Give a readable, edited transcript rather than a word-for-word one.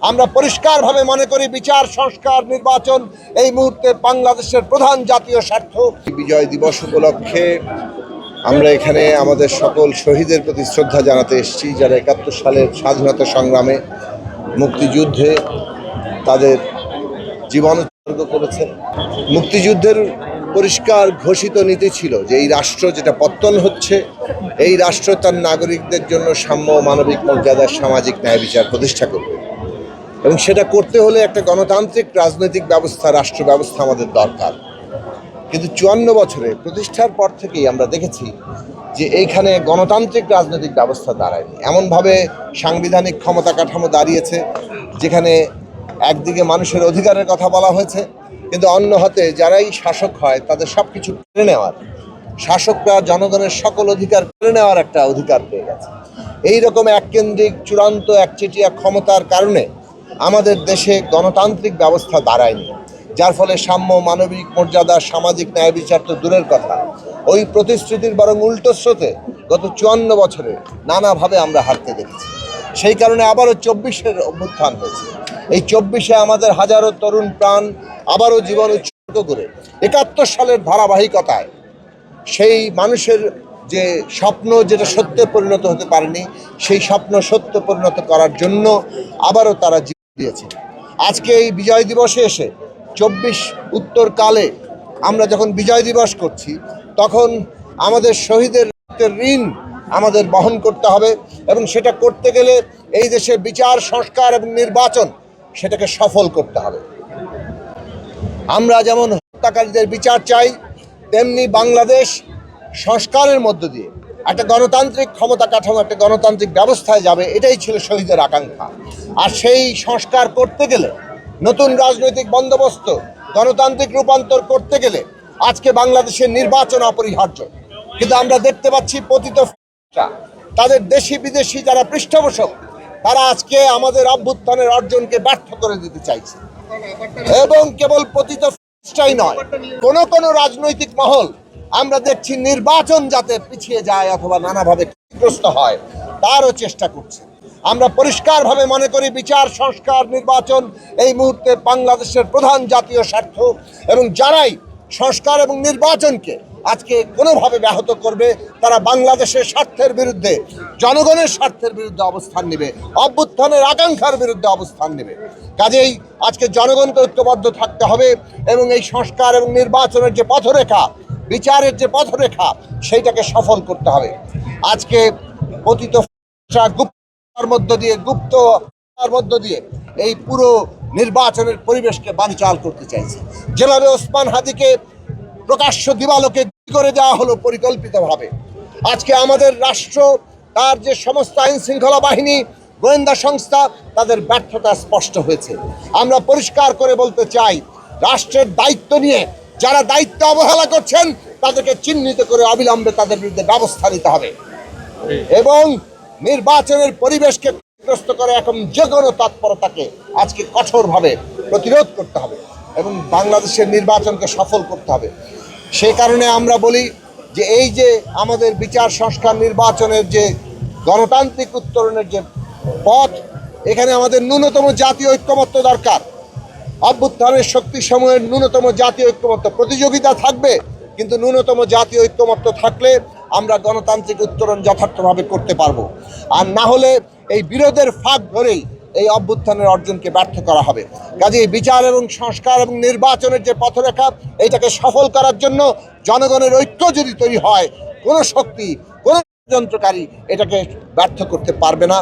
আমরা পরিষ্কারভাবে মনে করি বিচার, সংস্কার, নির্বাচন এই মুহূর্তে বাংলাদেশের প্রধান জাতীয় স্বার্থ। বিজয় দিবস উপলক্ষে আমরা এখানে আমাদের সকল শহীদের প্রতি শ্রদ্ধা জানাতে এসেছি, যারা ৭১ সালের স্বাধীনতা সংগ্রামে, মুক্তিযুদ্ধে তাদের জীবন উৎসর্গ করেছেন। মুক্তিযুদ্ধের পরিষ্কার ঘোষিত নীতি ছিল যে এই রাষ্ট্র যেটা পত্তন হচ্ছে, এই রাষ্ট্র তার নাগরিকদের জন্য সাম্য, মানবিক মর্যাদা, সামাজিক ন্যায় বিচার প্রতিষ্ঠা করবে, এবং সেটা করতে হলে একটা গণতান্ত্রিক রাজনৈতিক ব্যবস্থা, রাষ্ট্র ব্যবস্থা আমাদের দরকার। কিন্তু ৫৪ বছরে প্রতিষ্ঠার পর থেকেই আমরা দেখেছি যে এইখানে গণতান্ত্রিক রাজনৈতিক ব্যবস্থা দাঁড়ায়নি। এমনভাবে সাংবিধানিক ক্ষমতা কাঠামো দাঁড়িয়েছে যেখানে একদিকে মানুষের অধিকারের কথা বলা হয়েছে, কিন্তু অন্য হাতে যারাই শাসক হয় তাদের সব কিছু কেড়ে নেওয়ার, শাসকরা জনগণের সকল অধিকার কেড়ে নেওয়ার একটা অধিকার পেয়ে গেছে। এইরকম এককেন্দ্রিক চূড়ান্ত একচেটিয়া ক্ষমতার কারণে আমাদের দেশে গণতান্ত্রিক ব্যবস্থা দাঁড়ায়নি, যার ফলে সাম্য, মানবিক মর্যাদা, সামাজিক ন্যায় বিচার তো দূরের কথা, ওই প্রতিশ্রুতির বরং উল্টো স্রোতে গত ৫৪ বছরে নানাভাবে আমরা হারতে দেখেছি। সেই কারণে আবারও ২৪-এর অভ্যুত্থান হয়েছে। এই ২৪-এ আমাদের হাজারো তরুণ প্রাণ আবারও জীবন উৎসর্গ করে ৭১ সালের ধারাবাহিকতায় সেই মানুষের যে স্বপ্ন, যেটা সত্যে পরিণত হতে পারেনি, সেই স্বপ্ন সত্য পরিণত করার জন্য আবারও তারা জীবন দিয়েছে। আজকে এই বিজয় দিবসে এসে ২৪ উত্তরকালে আমরা যখন বিজয় দিবস করছি, তখন আমাদের শহীদের ঋণ আমাদের বহন করতে হবে, এবং সেটা করতে গেলে এই দেশে বিচার, সংস্কার এবং নির্বাচন সেটাকে সফল করতে হবে। আমরা যেমন হত্যাকারীদের বিচার চাই, তেমনি বাংলাদেশ সংস্কারের মধ্য দিয়ে একটা গণতান্ত্রিক ক্ষমতা কাঠামো, একটা গণতান্ত্রিক ব্যবস্থায় যাবে, এটাই ছিল শহীদের আকাঙ্ক্ষা। আর সেই সংস্কার করতে গেলে, নতুন রাজনৈতিক বন্দোবস্ত, গণতান্ত্রিক রূপান্তর করতে গেলে আজকে বাংলাদেশের নির্বাচন অপরিহার্য। কিন্তু আমরা দেখতে পাচ্ছি পতিত তাদের দেশি বিদেশি যারা পৃষ্ঠপোষক, তারা আজকে আমাদের অভ্যুত্থানের অর্জনকে ব্যর্থ করে দিতে চাইছে। এবং কেবল পতিত নয়, কোন রাজনৈতিক মহল আমরা দেখছি নির্বাচন যাতে পিছিয়ে যায় অথবা নানাভাবে ক্ষতিগ্রস্ত হয় তারও চেষ্টা করছে। আমরা পরিষ্কারভাবে মনে করি বিচার, সংস্কার, নির্বাচন এই মুহূর্তে বাংলাদেশের প্রধান জাতীয় স্বার্থ, এবং যারাই সংস্কার এবং নির্বাচনকে আজকে কোনোভাবে ব্যাহত করবে তারা বাংলাদেশের স্বার্থের বিরুদ্ধে, জনগণের স্বার্থের বিরুদ্ধে অবস্থান নেবে, অভ্যুত্থানের আকাঙ্ক্ষার বিরুদ্ধে অবস্থান নেবে। কাজেই আজকে জনগণকে ঐক্যবদ্ধ থাকতে হবে, এবং এই সংস্কার এবং নির্বাচনের যে পথরেখা, বিচারের যে পথরেখা, সেইটাকে সফল করতে হবে। আজকে পতিত গুপ্তর মধ্য দিয়ে এই পুরো নির্বাচনের পরিবেশকে বানচাল করতে চাইছে। যেভাবে ওসমান হাদিকে প্রকাশ্য দিবালোকে করে দেওয়া হলো পরিকল্পিতভাবে, আজকে আমাদের রাষ্ট্র, তার যে সমস্ত আইন শৃঙ্খলা বাহিনী, গোয়েন্দা সংস্থা, তাদের ব্যর্থতা স্পষ্ট হয়েছে। আমরা পরিষ্কার করে বলতে চাই, রাষ্ট্রের দায়িত্ব নিয়ে যারা দায়িত্ব অবহেলা করছেন তাদেরকে চিহ্নিত করে অবিলম্বে তাদের বিরুদ্ধে ব্যবস্থা নিতে হবে, এবং নির্বাচনের পরিবেশকে ক্ষতিগ্রস্ত করে এখন যে কোনো তৎপরতাকে আজকে কঠোরভাবে প্রতিরোধ করতে হবে, এবং বাংলাদেশের নির্বাচনকে সফল করতে হবে। সেই কারণে আমরা বলি যে এই যে আমাদের বিচার, সংস্কার, নির্বাচনের যে গণতান্ত্রিক উত্তরণের যে পথ, এখানে আমাদের ন্যূনতম জাতীয় ঐক্যমত্য দরকার। অভ্যুত্থানের শক্তিসমূহের ন্যূনতম জাতীয় ঐক্যমত্য, প্রতিযোগিতা থাকবে, কিন্তু ন্যূনতম জাতীয় ঐক্যমত্য থাকলে আমরা গণতান্ত্রিক উত্তরণ যথার্থভাবে করতে পারবো। আর না হলে এই বিরোধের ফাঁক ধরেই এই অভ্যুত্থানের অর্জনকে ব্যর্থ করা হবে। কাজেই বিচার এবং সংস্কার এবং নির্বাচনের যে পথরেখা, এইটাকে সফল করার জন্য জনগণের ঐক্য যদি তৈরি হয়, কোনো শক্তি, কোনো ষড়যন্ত্রকারী এটাকে ব্যর্থ করতে পারবে না।